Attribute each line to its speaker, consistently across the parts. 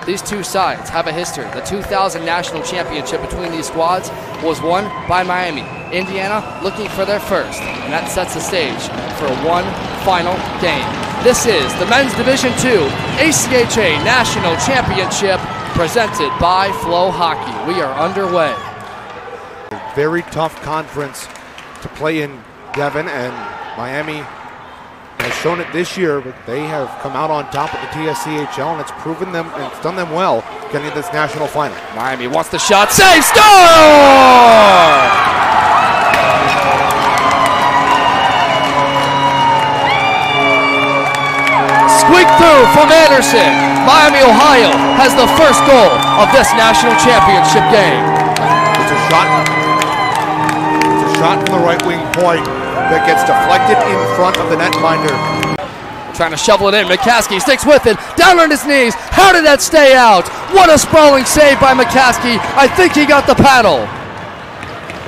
Speaker 1: these two sides have a history. The 2000 National Championship between these squads was won by Miami. Indiana looking for their first, and that sets the stage for one final game. This is the Men's Division II ACHA National Championship presented by FloHockey. We are underway.
Speaker 2: A very tough conference to play in, Devin, and Miami has shown it this year, but they have come out on top of the TSCHL, and it's proven them and it's done them well getting to this national final.
Speaker 1: Miami wants the shot, save, score! Squeak through from Anderson. Miami, Ohio has the first goal of this national championship game.
Speaker 2: It's a shot from the right wing point that gets deflected in front of the netminder.
Speaker 1: Trying to shovel it in. McCaskey sticks with it. Down on his knees. How did that stay out? What a sprawling save by McCaskey. I think he got the paddle.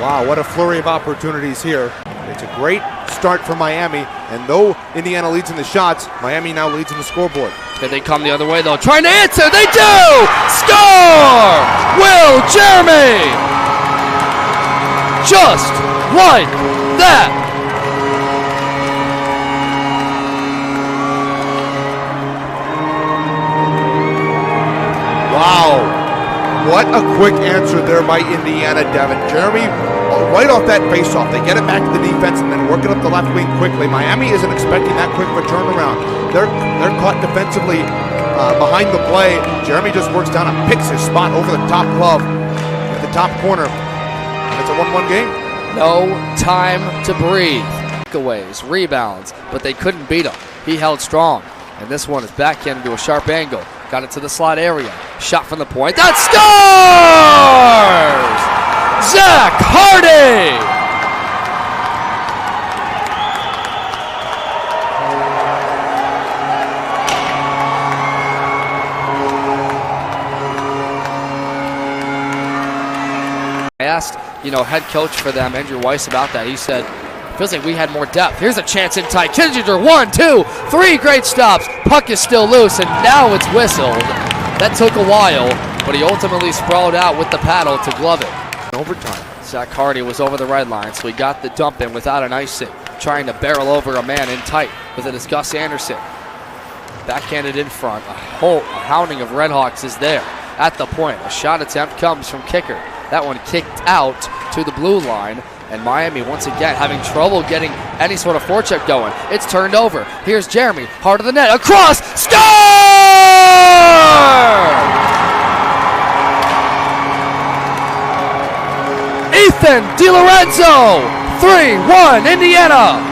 Speaker 2: Wow, what a flurry of opportunities here. It's a great start for Miami, and though Indiana leads in the shots, Miami now leads in the scoreboard.
Speaker 1: Here they come the other way, though. Trying to answer. They do! Score! Will Jeremy! Just like that.
Speaker 2: Wow, what a quick answer there by Indiana, Devin. Jeremy, right off that faceoff, they get it back to the defense and then work it up the left wing quickly. Miami isn't expecting that quick of a turnaround. They're caught defensively behind the play. Jeremy just works down and picks his spot over the top glove at the top corner. And it's a 1-1 game.
Speaker 1: No time to breathe. Takeaways, rebounds, but they couldn't beat him. He held strong, and this one is backhanded to a sharp angle. Got it to the slot area. Shot from the point. That scores! Zach Hardy! I asked, head coach for them, Andrew Weiss, about that. He said, feels like we had more depth. Here's a chance in tight. Kissinger, 1, 2, 3 great stops. Puck is still loose, and now it's whistled. That took a while, but he ultimately sprawled out with the paddle to glove it.
Speaker 2: Overtime.
Speaker 1: Zach Hardy was over the red line, so he got the dump in without an icing, trying to barrel over a man in tight with it as Gus Anderson. Backhanded in front. A hounding of Redhawks is there at the point. A shot attempt comes from kicker. That one kicked out to the blue line. And Miami, once again, having trouble getting any sort of forecheck going. It's turned over. Here's Jeremy, heart of the net, across, score! Ethan DiLorenzo, 3-1, Indiana.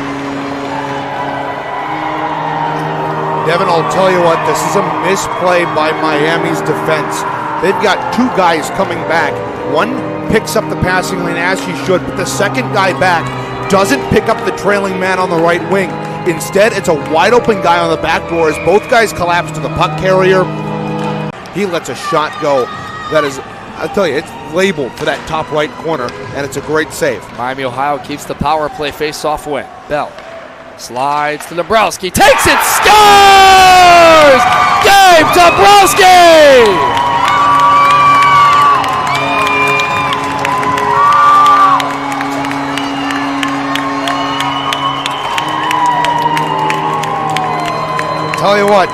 Speaker 2: Devin, I'll tell you what, this is a misplay by Miami's defense. They've got two guys coming back. One picks up the passing lane as he should, but the second guy back doesn't pick up the trailing man on the right wing. Instead, it's a wide open guy on the back door as both guys collapse to the puck carrier. He lets a shot go that is, I'll tell you, it's labeled for that top right corner, and it's a great save.
Speaker 1: Miami, Ohio keeps the power play face-off win. Bell slides to Dombrowski, takes it, scores! Gabe Dombrowski!
Speaker 2: Tell you what,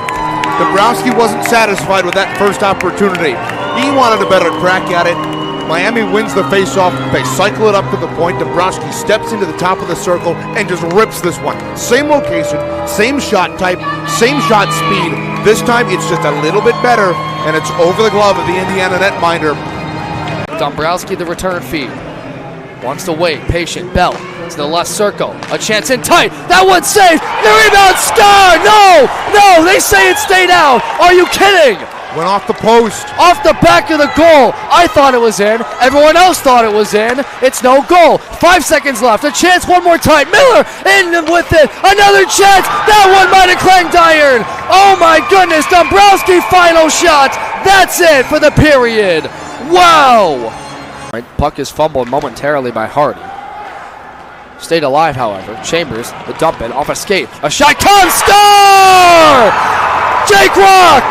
Speaker 2: Dombrowski wasn't satisfied with that first opportunity. He wanted a better crack at it. Miami wins the faceoff. They cycle it up to the point. Dombrowski steps into the top of the circle and just rips this one. Same location, same shot type, same shot speed. This time it's just a little bit better, and it's over the glove of the Indiana netminder.
Speaker 1: Dombrowski, the return feed. Wants to wait, patient. Bell to the left circle. A chance in tight. That one saved. The rebound, star. No, they say it stayed out. Are you kidding?
Speaker 2: Went off the post.
Speaker 1: Off the back of the goal. I thought it was in. Everyone else thought it was in. It's no goal. 5 seconds left. A chance one more time. Miller in with it. Another chance. That one might have clanged iron. Oh my goodness. Dombrowski final shot. That's it for the period. Wow. Puck is fumbled momentarily by Hardy. Stayed alive, however. Chambers, the dump in, off a skate. A shot comes, score! Jake Rock!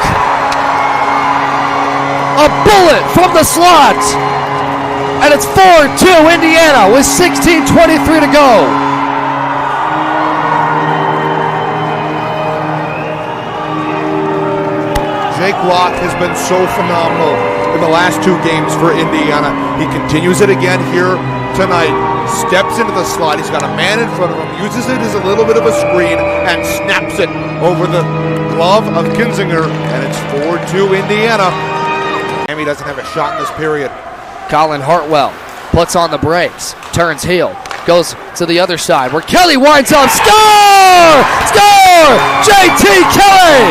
Speaker 1: a bullet from the slot. And it's 4-2 Indiana with 16:23 to go.
Speaker 2: Jake Rock has been so phenomenal in the last two games for Indiana. He continues it again here tonight. Steps into the slot. He's got a man in front of him, uses it as a little bit of a screen, and snaps it over the glove of Kinzinger, and it's 4-2 Indiana. Miami doesn't have a shot in this period.
Speaker 1: Colin Hartwell puts on the brakes, turns heel, goes to the other side where Kelly winds up. Score! Score! JT Kelly!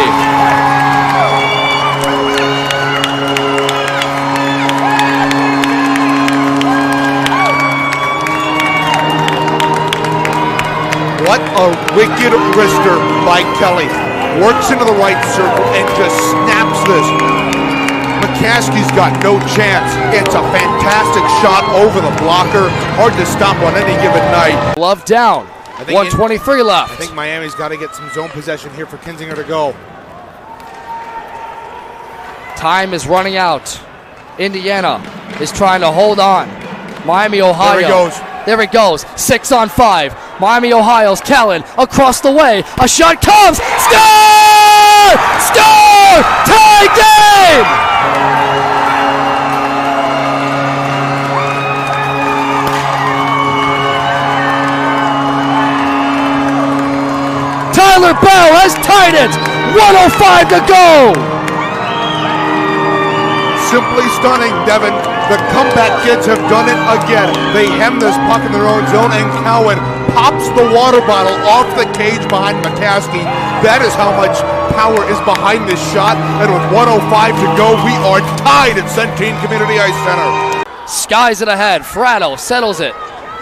Speaker 2: What a wicked wrister by Kelly. Works into the right circle and just snaps this. McCaskey's got no chance. It's a fantastic shot over the blocker. Hard to stop on any given night.
Speaker 1: Glove down. 1:23 left.
Speaker 2: I think Miami's got to get some zone possession here for Kinzinger to go.
Speaker 1: Time is running out. Indiana is trying to hold on. Miami, Ohio.
Speaker 2: There he goes.
Speaker 1: There it goes. 6-on-5. Miami, Ohio's Callan across the way. A shot comes. Score! Score! Tie game! Tyler Bell has tied it. 1:05 to go.
Speaker 2: Simply stunning, Devin. The comeback kids have done it again. They hem this puck in their own zone, and Cowan pops the water bottle off the cage behind McCaskey. That is how much power is behind this shot. And with 1:05 to go, we are tied at Centene Community Ice Center.
Speaker 1: Skies it ahead. Fratto settles it.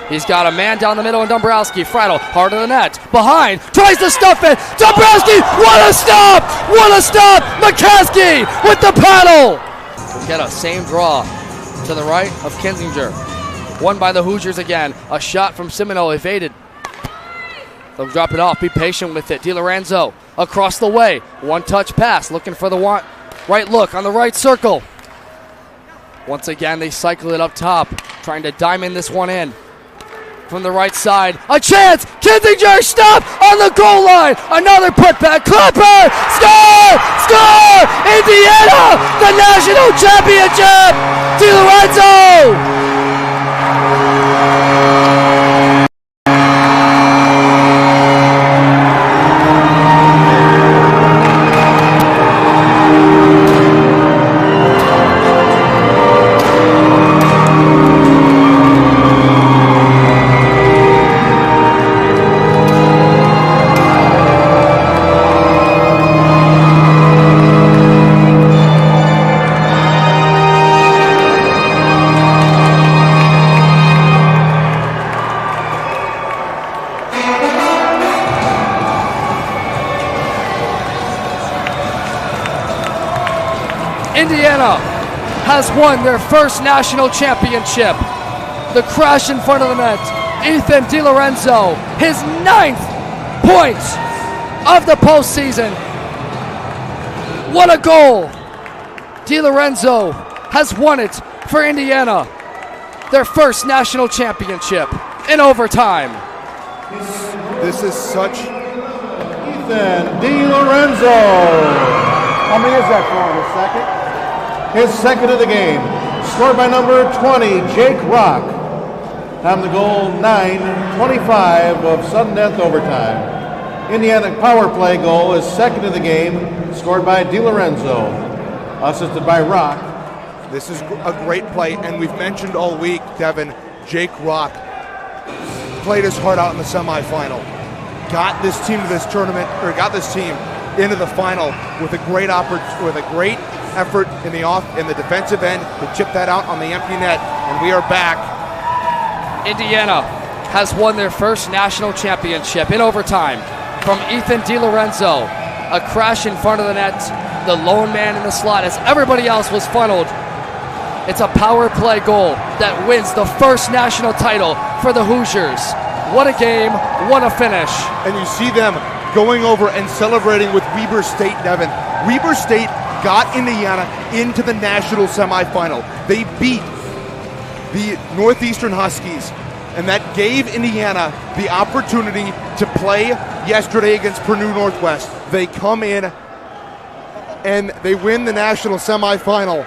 Speaker 1: He's got a man down the middle in Dombrowski. Fratto, hard of the net. Behind, tries to stuff it. Dombrowski, what a stop! What a stop! McCaskey with the paddle! We'll get a same draw to the right of Kinzinger. Won by the Hoosiers again. A shot from Simino evaded. They'll drop it off. Be patient with it. DiLorenzo across the way. One-touch pass. Looking for the right look on the right circle. Once again, they cycle it up top. Trying to diamond this one in. From the right side. A chance! Kinzinger stop on the goal line. Another putback. Clapper! Score! Score! Indiana! The national championship! DiLorenzo! Indiana has won their first national championship. The crash in front of the net. Ethan DiLorenzo, his 9th point of the postseason. What a goal! DiLorenzo has won it for Indiana. Their first national championship in overtime.
Speaker 2: This is such...
Speaker 3: Ethan DiLorenzo. How many is that for him? A second? His second of the game. Scored by number 20, Jake Rock. Time the goal, 9:25 of sudden death overtime. Indiana power play goal is second of the game. Scored by DiLorenzo. Assisted by Rock.
Speaker 2: This is a great play, and we've mentioned all week, Devin, Jake Rock played his heart out in the semifinal. Got this team to this tournament, or got this team into the final with a great effort in the defensive end to chip that out on the empty net, and we are back.
Speaker 1: Indiana has won their first national championship in overtime from Ethan DiLorenzo. A crash in front of the net, the lone man in the slot as everybody else was funneled. It's a power play goal that wins the first national title for the Hoosiers. What a game, what a finish.
Speaker 2: And you see them going over and celebrating with Weber State, Devin. Weber State got Indiana into the national semifinal. They beat the Northeastern Huskies, and that gave Indiana the opportunity to play yesterday against Purdue Northwest. They come in and they win the national semifinal,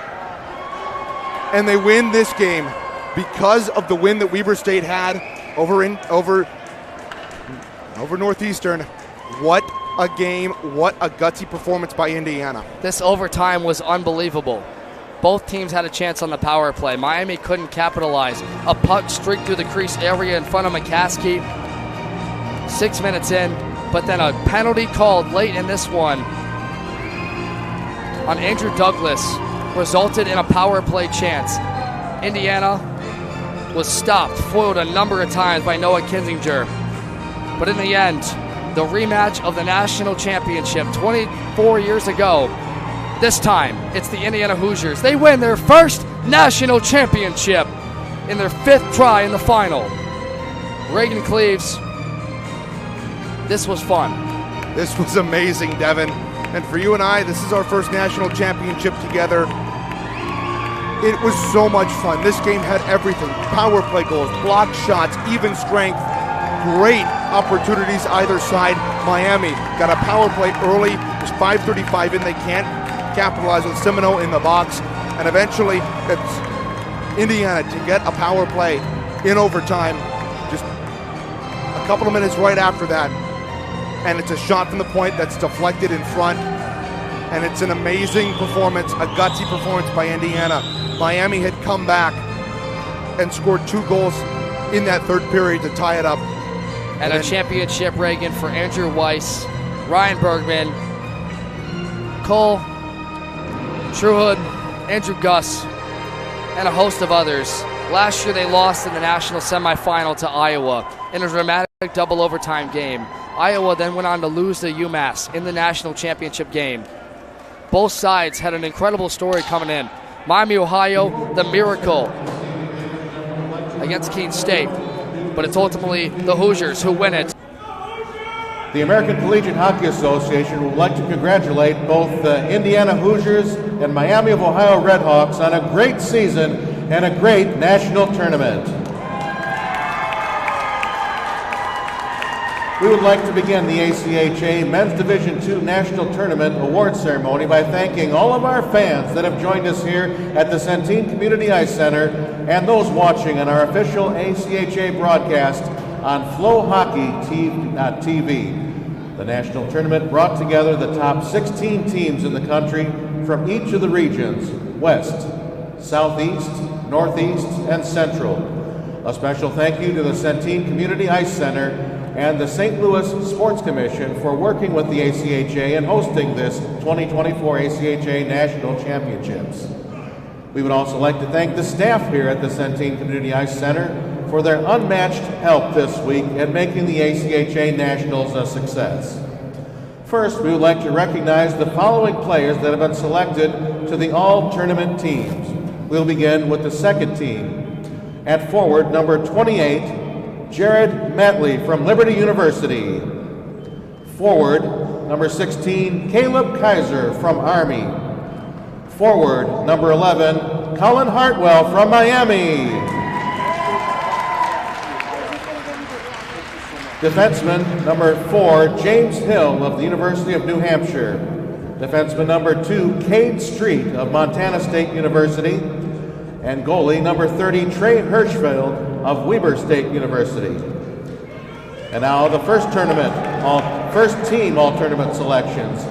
Speaker 2: and they win this game because of the win that Weber State had over Northeastern. What a game, what a gutsy performance by Indiana.
Speaker 1: This overtime was unbelievable. Both teams had a chance on the power play. Miami couldn't capitalize. A puck streaked through the crease area in front of McCaskey 6 minutes in, but then a penalty called late in this one on Andrew Douglas resulted in a power play chance. Indiana was stopped, foiled a number of times by Noah Kinzinger. But in the end, the rematch of the national championship 24 years ago, this time it's the Indiana Hoosiers. They win their first national championship in their 5th try in the final. Reagan Cleaves, this was fun.
Speaker 2: This was amazing, Devin. And for you and I, this is our first national championship together. It was so much fun. This game had everything. Power play goals, blocked shots, even strength. Great opportunities either side. Miami got a power play early. There's 5:35 in. They can't capitalize with Simino in the box. And eventually, it's Indiana to get a power play in overtime. Just a couple of minutes right after that. And it's a shot from the point that's deflected in front. And it's an amazing performance, a gutsy performance by Indiana. Miami had come back and scored 2 goals in that third period to tie it up.
Speaker 1: And a championship, Reagan, for Andrew Weiss, Ryan Bergman, Cole, Truhood, Andrew Gus, and a host of others. Last year they lost in the national semifinal to Iowa in a dramatic double overtime game. Iowa then went on to lose to UMass in the national championship game. Both sides had an incredible story coming in. Miami, Ohio, the miracle against Keene State. But it's ultimately the Hoosiers who win it.
Speaker 3: The American Collegiate Hockey Association would like to congratulate both the Indiana Hoosiers and Miami of Ohio Redhawks on a great season and a great national tournament. We would like to begin the ACHA Men's Division II National Tournament Award Ceremony by thanking all of our fans that have joined us here at the Centene Community Ice Center and those watching on our official ACHA broadcast on FloHockey TV. The national tournament brought together the top 16 teams in the country from each of the regions, West, Southeast, Northeast, and Central. A special thank you to the Centene Community Ice Center and the St. Louis Sports Commission for working with the ACHA and hosting this 2024 ACHA National Championships. We would also like to thank the staff here at the Centene Community Ice Center for their unmatched help this week in making the ACHA Nationals a success. First, we would like to recognize the following players that have been selected to the all-tournament teams. We'll begin with the second team. At forward, number 28, Jared Matley from Liberty University. Forward, number 16, Caleb Kaiser from Army. Forward, number 11, Colin Hartwell from Miami. Defenseman, number 4, James Hill of the University of New Hampshire. Defenseman, number 2, Cade Street of Montana State University. And goalie, number 30, Trey Hirschfeld of Weber State University. And now the first team all-tournament selections.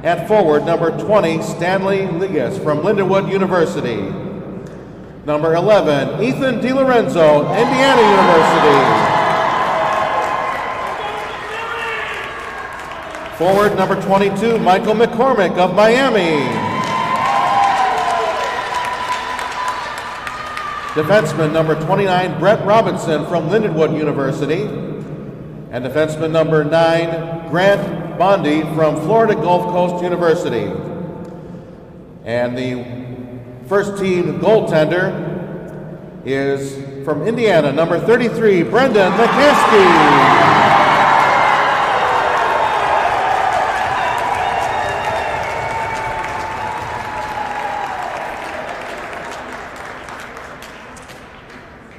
Speaker 3: At forward, number 20, Stanley Ligas from Lindenwood University. Number 11, Ethan DiLorenzo, Indiana University. Forward, number 22, Michael McCormick of Miami. Defenseman number 29, Brett Robinson from Lindenwood University. And defenseman number 9, Grant Bondi from Florida Gulf Coast University. And the first team goaltender is from Indiana, number 33, Brendan McCaskey.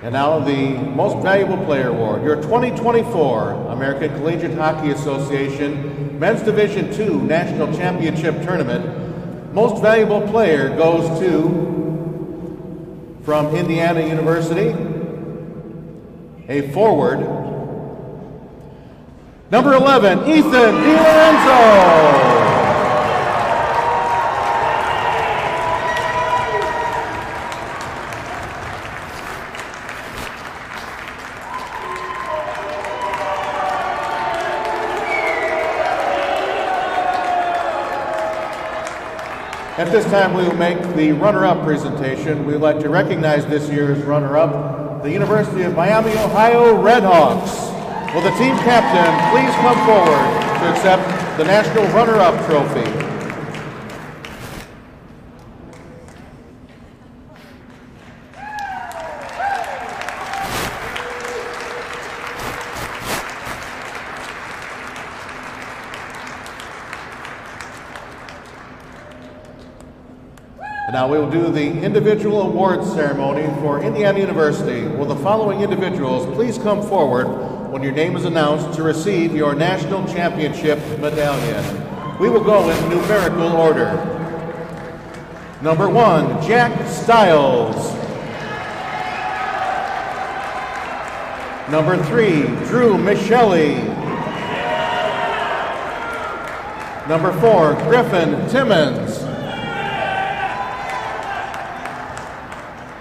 Speaker 3: And now the Most Valuable Player Award. Your 2024 American Collegiate Hockey Association Men's Division II National Championship Tournament. Most Valuable Player goes to, from Indiana University, a forward, number 11, Ethan DiLorenzo. At this time, we will make the runner-up presentation. We'd like to recognize this year's runner-up, the University of Miami, Ohio Redhawks. Will the team captain please come forward to accept the National Runner-Up Trophy? Now we will do the individual awards ceremony for Indiana University. Will the following individuals please come forward when your name is announced to receive your national championship medallion? We will go in numerical order. Number 1, Jack Stiles. Number 3, Drew Michelli. Number 4, Griffin Timmons.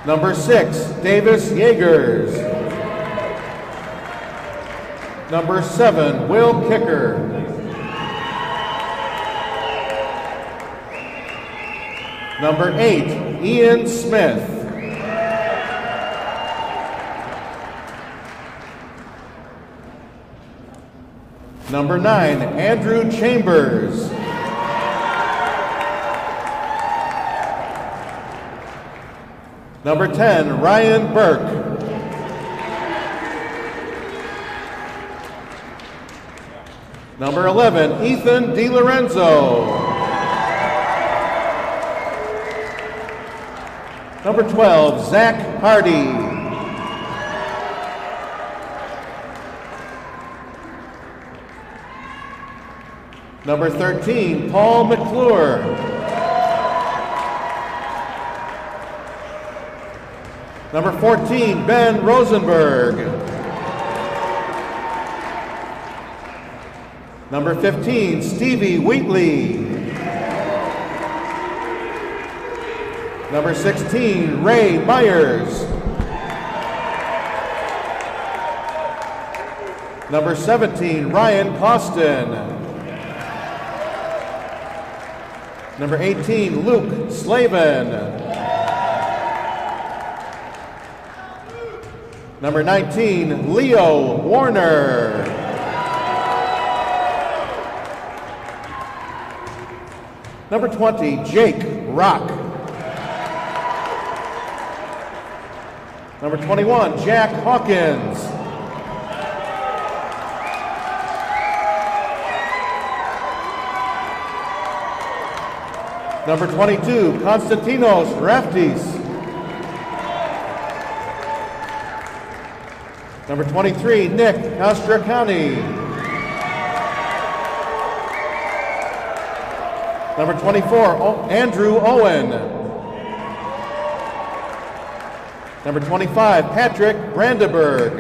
Speaker 3: Number 6, Davis Yeagers. Number 7, Will Kicker. Number 8, Ian Smith. Number 9, Andrew Chambers. Number 10, Ryan Burke. Number 11, Ethan DiLorenzo. Number 12, Zach Hardy. Number 13, Paul McClure. Number 14, Ben Rosenberg. Number 15, Stevie Wheatley. Number 16, Ray Myers. Number 17, Ryan Costin. Number 18, Luke Slavin. Number 19, Leo Warner. Number 20, Jake Rock. Number 21, Jack Hawkins. Number 22, Konstantinos Raftis. Number 23, Nick Castracani. Number 24, Andrew Owen. Number 25, Patrick Brandenburg.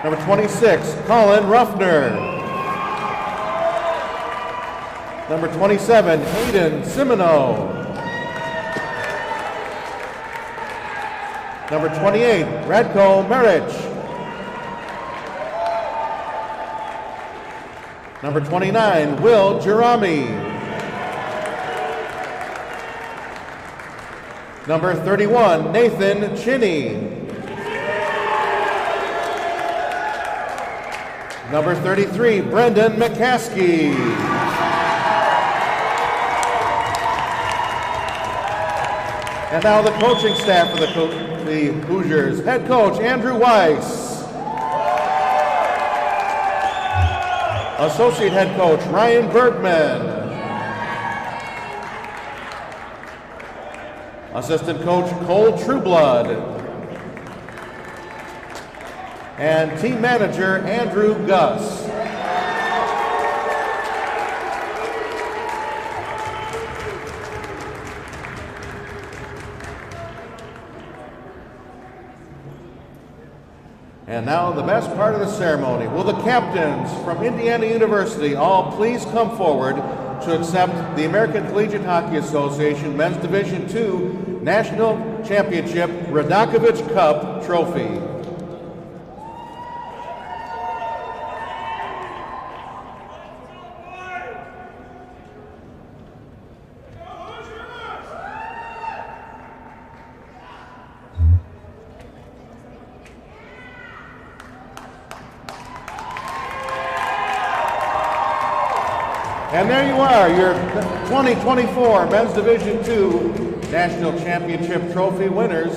Speaker 3: Number 26, Colin Ruffner. Number 27, Hayden Simino. Number 28, Radko Maric. Number 29, Will Jerami. Number 31, Nathan Chinney. Number 33, Brendan McCaskey. And now the coaching staff for the Hoosiers. Head coach, Andrew Weiss. Associate head coach, Ryan Bergman. Assistant coach Cole Trueblood. And team manager Andrew Gus. And now the best part of the ceremony. Will the captains from Indiana University all please come forward to accept the American Collegiate Hockey Association Men's Division II National Championship Radakovich Cup Trophy. And there you are, your 2024 Men's Division II National Championship Trophy winners.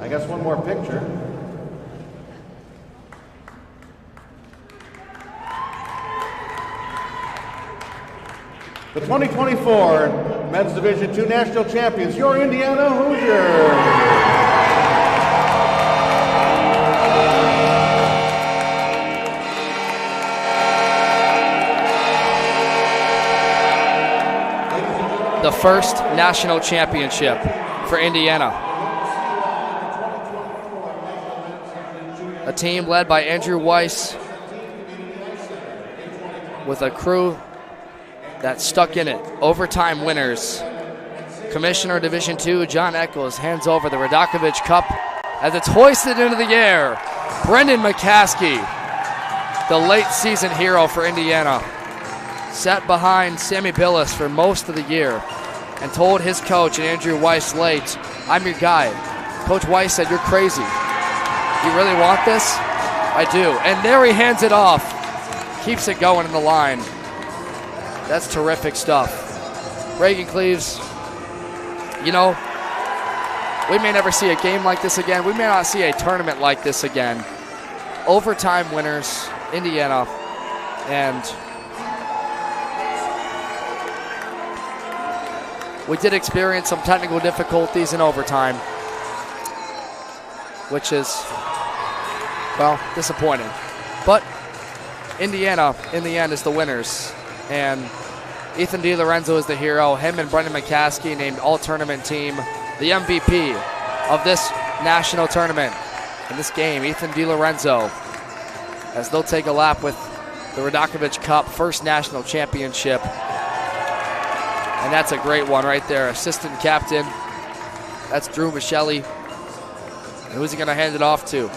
Speaker 3: I guess one more picture. The 2024 Men's Division II National Champions, your Indiana Hoosiers.
Speaker 1: The first national championship for Indiana. A team led by Andrew Weiss with a crew that stuck in it. Overtime winners. Commissioner Division II John Eccles hands over the Radakovich Cup as it's hoisted into the air. Brendan McCaskey, the late season hero for Indiana, sat behind Sammy Billis for most of the year and told his coach and Andrew Weiss late, "I'm your guy." Coach Weiss said, "You're crazy. You really want this?" "I do." And there he hands it off. Keeps it going in the line. That's terrific stuff. Reagan Cleaves, you know, we may never see a game like this again. We may not see a tournament like this again. Overtime winners, Indiana, and we did experience some technical difficulties in overtime, which is, well, disappointing. But Indiana, in the end, is the winners. And Ethan DiLorenzo is the hero. Him and Brendan McCaskey named all-tournament team the MVP of this national tournament. In this game, Ethan DiLorenzo, as they'll take a lap with the Radakovich Cup, first national championship. And that's a great one right there. Assistant captain, that's Drew Michelli. And who's he going to hand it off to?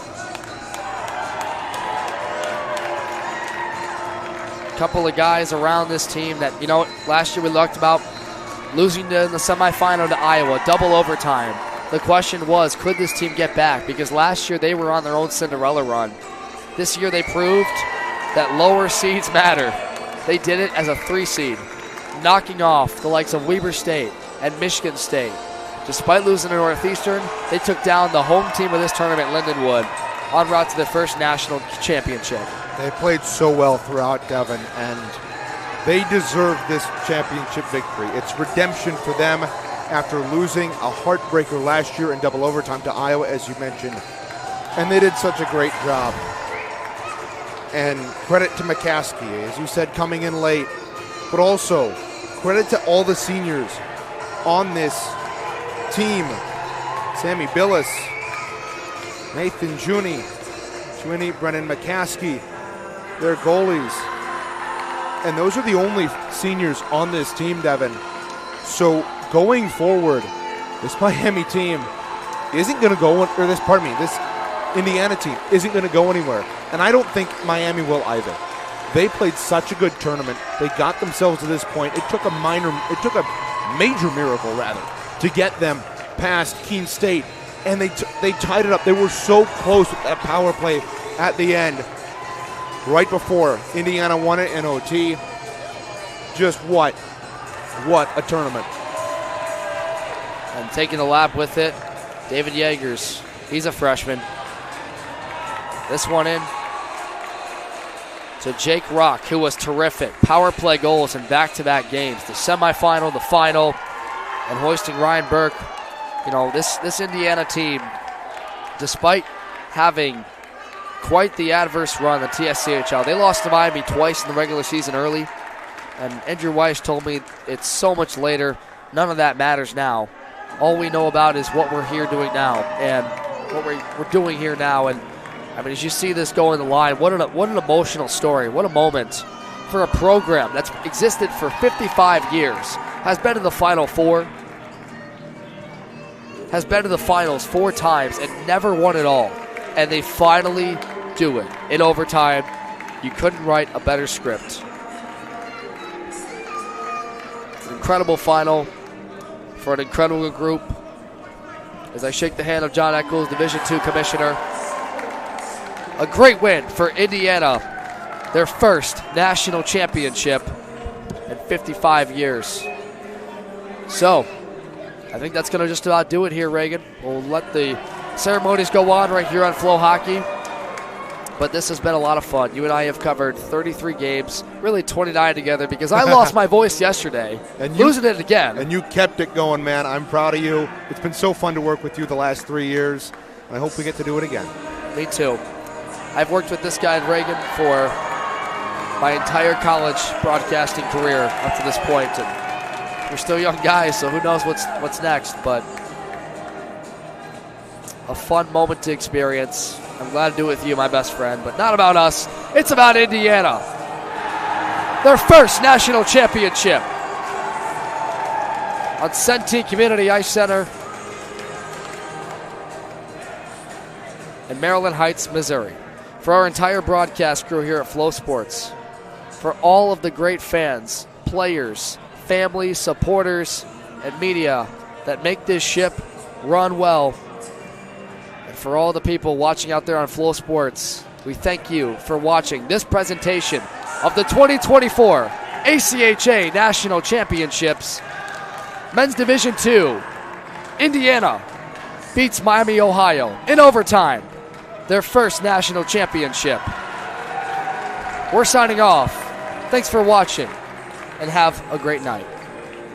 Speaker 1: A couple of guys around this team that, you know, last year we talked about losing in the semifinal to Iowa, double overtime. The question was, could this team get back? Because last year they were on their own Cinderella run. This year they proved that lower seeds matter. They did it as a 3 seed. Knocking off the likes of Weber State and Michigan State. Despite losing to Northeastern, they took down the home team of this tournament, Lindenwood, en route to their first national championship.
Speaker 2: They played so well throughout, Devin, and they deserve this championship victory. It's redemption for them after losing a heartbreaker last year in double overtime to Iowa, as you mentioned. And they did such a great job. And credit to McCaskey, as you said, coming in late. But also, credit to all the seniors on this team. Sammy Billis, Nathan Juni, Brennan McCaskey, their goalies. And those are the only seniors on this team, Devin. So going forward, this Miami team isn't going to go, or this Indiana team isn't going to go anywhere. And I don't think Miami will either. They played such a good tournament. They got themselves to this point. It took a major miracle, rather, to get them past Keene State. And they tied it up. They were so close with that power play at the end. Right before Indiana won it in OT. Just what a tournament.
Speaker 1: And taking the lap with it, David Yeagers. He's a freshman. This one in to Jake Rock, who was terrific. Power play goals in back-to-back games. The semifinal, the final, and hoisting Ryan Burke You know, this Indiana team, despite having quite the adverse run, the TSCHL, they lost to Miami twice in the regular season early. And Andrew Weiss told me it's so much later. None of that matters now. All we know about is what we're here doing now and what we're doing here now. And I mean, as you see this go in the line, what an emotional story. What a moment for a program that's existed for 55 years, has been in the Final Four, has been to the finals 4 times and never won it all. And they finally do it in overtime. You couldn't write a better script. It's an incredible final for an incredible group. As I shake the hand of John Eccles, Division II Commissioner. A great win for Indiana, their first national championship in 55 years. So, I think that's going to just about do it here, Reagan. We'll let the ceremonies go on right here on FloHockey. But this has been a lot of fun. You and I have covered 33 games, really 29 together, because I lost my voice yesterday, and losing it again.
Speaker 2: And you kept it going, man. I'm proud of you. It's been so fun to work with you the last 3 years. I hope we get to do it again.
Speaker 1: Me too. I've worked with this guy, Reagan, for my entire college broadcasting career up to this point. And we're still young guys, so who knows what's next. But a fun moment to experience. I'm glad to do it with you, my best friend. But not about us. It's about Indiana. Their first national championship on Centene Community Ice Center in Maryland Heights, Missouri. For our entire broadcast crew here at Flow Sports, for all of the great fans, players, families, supporters, and media that make this ship run well, and for all the people watching out there on Flow Sports, we thank you for watching this presentation of the 2024 ACHA National Championships. Men's Division II, Indiana beats Miami, Ohio in overtime. Their first national championship. We're signing off. Thanks for watching, and have a great night.